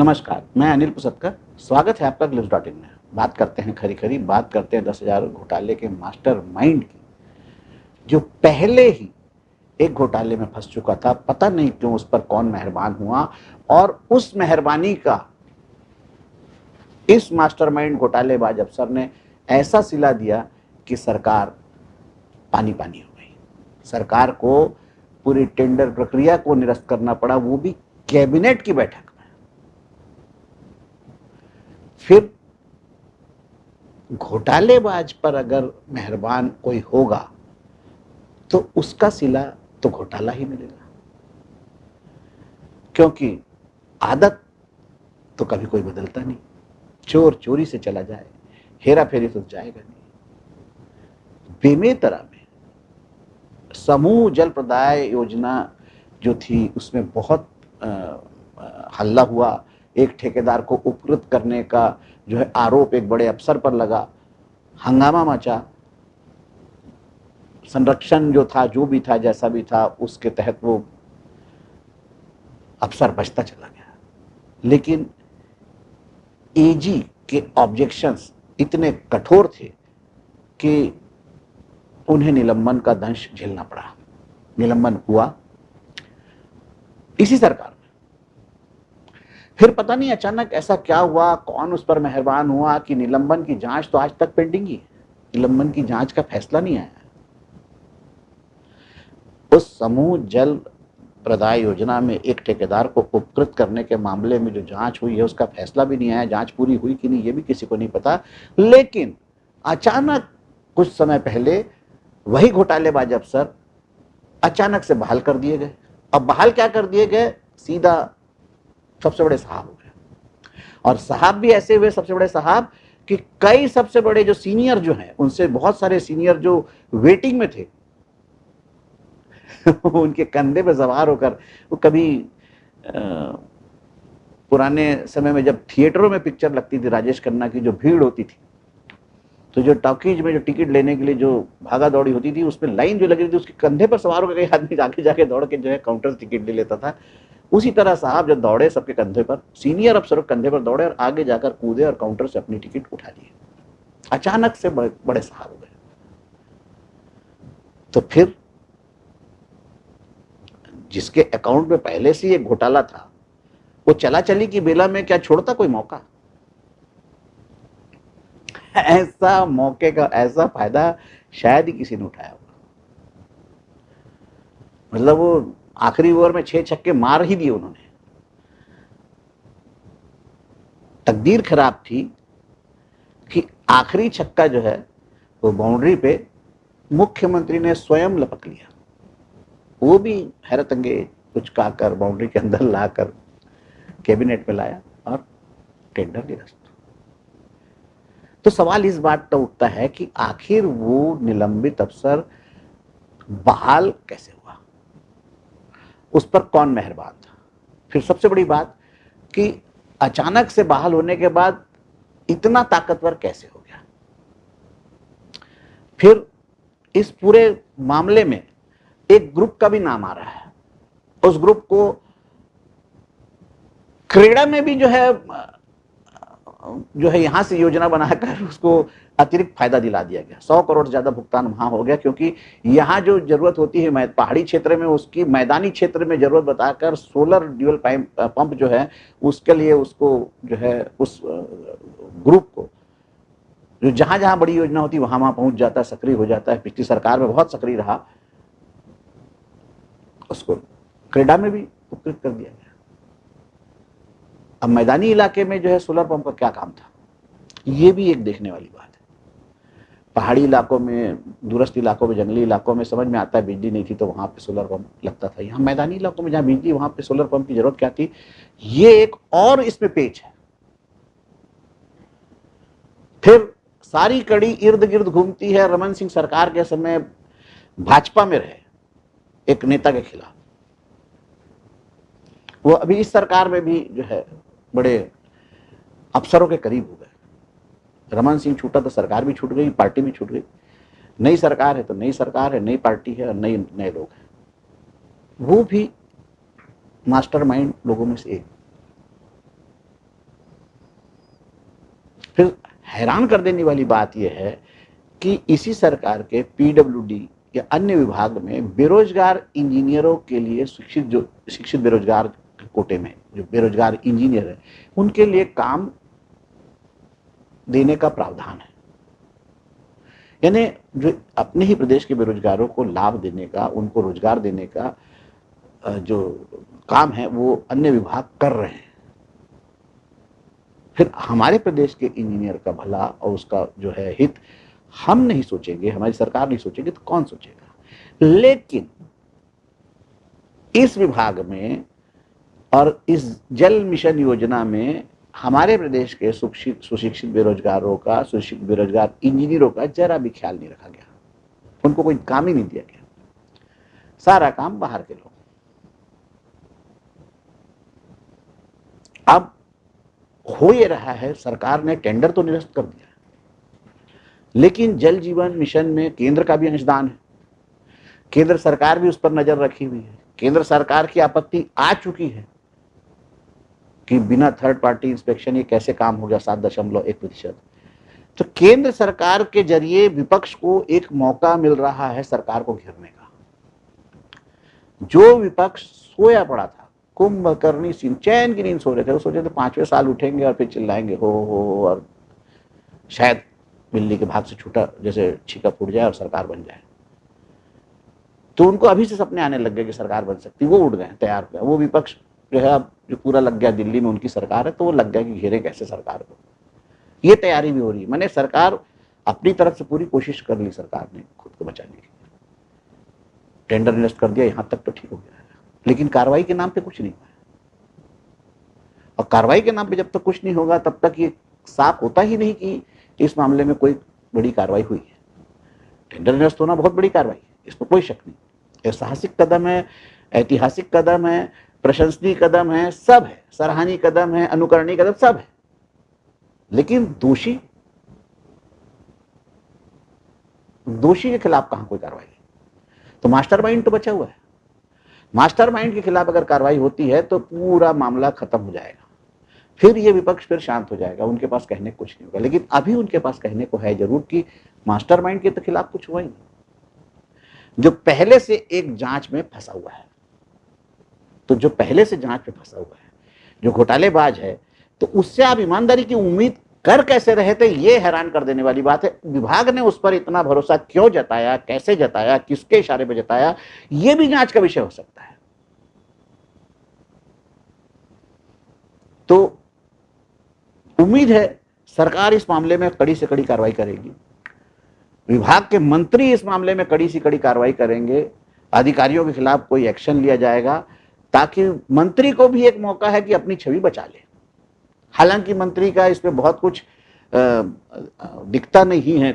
नमस्कार, मैं अनिल पुसतकर। स्वागत है आपका ग्लिट्स.इन में। बात करते हैं खरी खरी, बात करते हैं 10,000 घोटाले के मास्टरमाइंड की, जो पहले ही एक घोटाले में फंस चुका था। पता नहीं क्यों उस पर कौन मेहरबान हुआ और उस मेहरबानी का इस मास्टरमाइंड घोटालेबाज अफसर ने ऐसा सिला दिया कि सरकार पानी पानी हो गई। सरकार को पूरी टेंडर प्रक्रिया को निरस्त करना पड़ा, वो भी कैबिनेट की बैठक में। फिर घोटालेबाज पर अगर मेहरबान कोई होगा तो उसका सिला तो घोटाला ही मिलेगा, क्योंकि आदत तो कभी कोई बदलता नहीं। चोर चोरी से चला जाए, हेरा फेरी तो जाएगा नहीं। बेमेतरा में समूह जल प्रदाय योजना जो थी, उसमें बहुत हल्ला हुआ। एक ठेकेदार को उपकृत करने का जो है आरोप एक बड़े अफसर पर लगा, हंगामा मचा। संरक्षण जो था, जो भी था, जैसा भी था, उसके तहत वो अफसर बचता चला गया। लेकिन एजी के ऑब्जेक्शंस इतने कठोर थे कि उन्हें निलंबन का दंश झेलना पड़ा। निलंबन हुआ इसी सरकार में। फिर पता नहीं अचानक ऐसा क्या हुआ, कौन उस पर मेहरबान हुआ कि निलंबन की जांच तो आज तक पेंडिंग ही है। निलंबन की जांच का फैसला नहीं आया। उस समूह जल प्रदाय योजना में एक ठेकेदार को उपकृत करने के मामले में जो जांच हुई है, उसका फैसला भी नहीं आया। जांच पूरी हुई कि नहीं, ये भी किसी को नहीं पता। लेकिन अचानक कुछ समय पहले वही घोटालेबाज अफसर अचानक से बहाल कर दिए गए। अब बहाल क्या कर दिए गए, सीधा सबसे बड़े साहब हो गए। और साहब भी ऐसे हुए सबसे बड़े साहब कि कई सबसे बड़े जो सीनियर जो हैं, उनसे बहुत सारे सीनियर जो वेटिंग में थे उनके कंधे पे सवार होकर, वो कभी पुराने समय में जब थिएटरों में पिक्चर लगती थी राजेश खन्ना की, जो भीड़ होती थी, तो जो टॉकीज में जो टिकट लेने के लिए जो भागा दौड़ी होती थी, उसमें लाइन जो लगी थी, उसके कंधे पर सवार होकर कई आदमी जाके जाके दौड़ के जो है काउंटर से टिकट ले लेता था। उसी तरह साहब जब दौड़े सबके कंधे पर, सीनियर अफसरों के कंधे पर दौड़े और आगे जाकर कूदे और काउंटर से अपनी टिकट उठा लिए। अचानक से बड़े साहब हो गए। तो फिर जिसके अकाउंट में पहले से एक घोटाला था, वो चला चली की बेला में क्या छोड़ता कोई मौका? ऐसा मौके का ऐसा फायदा शायद ही किसी ने उठाया होगा। मतलब वो आखिरी ओवर में 6 छक्के मार ही दिए उन्होंने। तकदीर खराब थी कि आखिरी छक्का जो है वो बाउंड्री पे मुख्यमंत्री ने स्वयं लपक लिया। वो भी हैरत अंगेज उचकाकर बाउंड्री के अंदर लाकर कैबिनेट में लाया और टेंडर निरस्त। तो सवाल इस बात का उठता है कि आखिर वो निलंबित अफसर बहाल कैसे हुआ, उस पर कौन मेहरबान था? फिर सबसे बड़ी बात कि अचानक से बहाल होने के बाद इतना ताकतवर कैसे हो गया? फिर इस पूरे मामले में एक ग्रुप का भी नाम आ रहा है। उस ग्रुप को क्रेडा में भी जो है यहां से योजना बनाकर उसको अतिरिक्त फायदा दिला दिया गया। 100 करोड़ ज्यादा भुगतान वहां हो गया, क्योंकि यहां जो जरूरत होती है पहाड़ी क्षेत्र में, उसकी मैदानी क्षेत्र में जरूरत बताकर सोलर ड्यूल पंप जो है, उसके लिए उसको जो है उस ग्रुप को जो जहां जहां बड़ी योजना होती है वहां वहां पहुंच जाता है, सक्रिय हो जाता है। पिछली सरकार में बहुत सक्रिय रहा। उसको क्रेडा में भी उपकृत कर दिया गया। अब मैदानी इलाके में जो है सोलर पंप का क्या काम था, ये भी एक देखने वाली बात है। पहाड़ी इलाकों में, दूरस्थ इलाकों में, जंगली इलाकों में समझ में आता है बिजली नहीं थी तो वहां पे सोलर पंप लगता था। यहाँ मैदानी इलाकों में जहां बिजली, वहां पे सोलर पंप की जरूरत क्या थी? ये एक और इसमें पेच है। फिर सारी कड़ी इर्द गिर्द घूमती है रमन सिंह सरकार के समय भाजपा में रहे एक नेता के खिलाफ। वो अभी इस सरकार में भी जो है बड़े अफसरों के करीब हो गए। रमन सिंह छूटा तो सरकार भी छूट गई, पार्टी भी छूट गई। नई सरकार है तो नई सरकार है, नई पार्टी है और नए लोग हैं। वो भी मास्टरमाइंड लोगों में से एक। फिर हैरान कर देने वाली बात यह है कि इसी सरकार के पीडब्ल्यूडी या अन्य विभाग में बेरोजगार इंजीनियरों के लिए शिक्षित बेरोजगार कोटे में जो बेरोजगार इंजीनियर है उनके लिए काम देने का प्रावधान है। यानी जो अपने ही प्रदेश के बेरोजगारों को लाभ देने का, उनको रोजगार देने का जो काम है वो अन्य विभाग कर रहे हैं। फिर हमारे प्रदेश के इंजीनियर का भला और उसका जो है हित हम नहीं सोचेंगे, हमारी सरकार नहीं सोचेगी तो कौन सोचेगा। लेकिन इस विभाग में और इस जल मिशन योजना में हमारे प्रदेश के सुशिक्षित बेरोजगारों का, सुशिक्षित बेरोजगार इंजीनियरों का जरा भी ख्याल नहीं रखा गया। उनको कोई काम ही नहीं दिया गया, सारा काम बाहर के लोग। अब हो ये रहा है, सरकार ने टेंडर तो निरस्त कर दिया, लेकिन जल जीवन मिशन में केंद्र का भी अंशदान है। केंद्र सरकार भी उस पर नजर रखी हुई है। केंद्र सरकार की आपत्ति आ चुकी है कि बिना थर्ड पार्टी इंस्पेक्शन ये कैसे काम हो गया 7.1%। तो केंद्र सरकार के जरिए विपक्ष को एक मौका मिल रहा है सरकार को घेरने का। जो विपक्ष सोया पड़ा था, कुंभकर्णी सिंह चैन की नींद सो रहे थे, वो सोचे थे 5वें साल उठेंगे और फिर चिल्लाएंगे हो और शायद बिल्ली के भाग से छूटा जैसे छीका फूट जाए और सरकार बन जाए। तो उनको अभी से सपने आने लग गए कि सरकार बन सकती, वो उठ गए, तैयार हो गया। वो विपक्ष जो है अब जो पूरा लग गया, दिल्ली में उनकी सरकार है तो वो लग गया कि घेरे कैसे सरकार को। ये तैयारी भी हो रही है। मैंने सरकार अपनी तरफ से पूरी कोशिश कर ली, सरकार ने खुद को बचाने की। टेंडर निरस्त कर दिया, यहां तक तो ठीक हो गया है, लेकिन कार्रवाई के नाम पे कुछ नहीं हुआ है। और कार्रवाई के नाम पे जब तक कुछ नहीं होगा तब तक ये साफ होता ही नहीं कि इस मामले में कोई बड़ी कार्रवाई हुई है। टेंडर निरस्त होना बहुत बड़ी कार्रवाई है, इसमें कोई शक नहीं। साहसिक कदम है, ऐतिहासिक कदम है, प्रशंसनीय कदम है, सब है, सराहनीय कदम है, अनुकरणीय कदम सब है। लेकिन दोषी के खिलाफ कहां कोई कार्रवाई है? तो मास्टरमाइंड तो बचा हुआ है। मास्टरमाइंड के खिलाफ अगर कार्रवाई होती है तो पूरा मामला खत्म हो जाएगा। फिर ये विपक्ष फिर शांत हो जाएगा, उनके पास कहने को कुछ नहीं होगा। लेकिन अभी उनके पास कहने को है जरूर कि मास्टरमाइंड के तो खिलाफ कुछ हुआ ही नहीं, जो पहले से एक जांच में फंसा हुआ है। तो जो पहले से जांच में फंसा हुआ है, जो घोटालेबाज है, तो उससे आप ईमानदारी की उम्मीद कर कैसे रहे थे, ये हैरान कर देने वाली बात है। विभाग ने उस पर इतना भरोसा क्यों जताया, कैसे जताया, किसके इशारे पर जताया, ये भी जांच का विषय हो सकता है। तो उम्मीद है सरकार इस मामले में कड़ी से कड़ी कार्रवाई करेगी, विभाग के मंत्री इस मामले में कड़ी से कड़ी कार्रवाई करेंगे, अधिकारियों के खिलाफ कोई एक्शन लिया जाएगा, ताकि मंत्री को भी एक मौका है कि अपनी छवि बचा ले। हालांकि मंत्री का इसमें बहुत कुछ दिखता नहीं है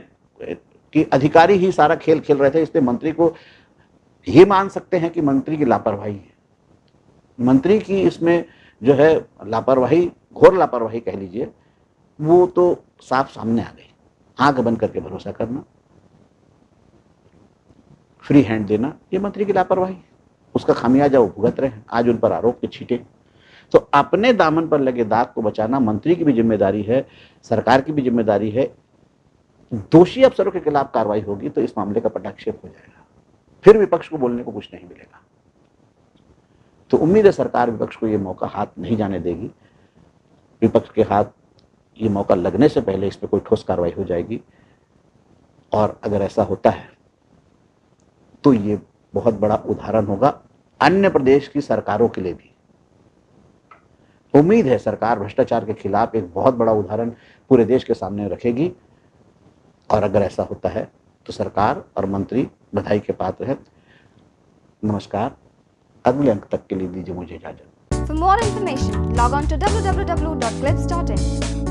कि अधिकारी ही सारा खेल खेल रहे थे, इसलिए मंत्री को ये मान सकते हैं कि मंत्री की लापरवाही है। मंत्री की इसमें जो है लापरवाही, घोर लापरवाही कह लीजिए, वो तो साफ सामने आ गई। आंख बंद करके भरोसा करना, फ्री हैंड देना, ये मंत्री की लापरवाही, उसका खामियाजा वो भुगत रहे हैं। आज उन पर आरोप के छींटे। तो अपने दामन पर लगे दाग को बचाना मंत्री की भी जिम्मेदारी है, सरकार की भी जिम्मेदारी है। दोषी अफसरों के खिलाफ कार्रवाई होगी तो इस मामले का पटाक्षेप हो जाएगा, फिर विपक्ष को बोलने को कुछ नहीं मिलेगा। तो उम्मीद है सरकार विपक्ष को ये मौका हाथ नहीं जाने देगी। विपक्ष के हाथ ये मौका लगने से पहले इस पर कोई ठोस कार्रवाई हो जाएगी। और अगर ऐसा होता है तो ये बहुत बड़ा उदाहरण होगा अन्य प्रदेश की सरकारों के लिए भी। उम्मीद है सरकार भ्रष्टाचार के खिलाफ एक बहुत बड़ा उदाहरण पूरे देश के सामने रखेगी। और अगर ऐसा होता है तो सरकार और मंत्री बधाई के पात्र हैं। नमस्कार, अगले अंक तक के लिए दीजिए मुझे इजाजत। For more information, log on to www.clips.in.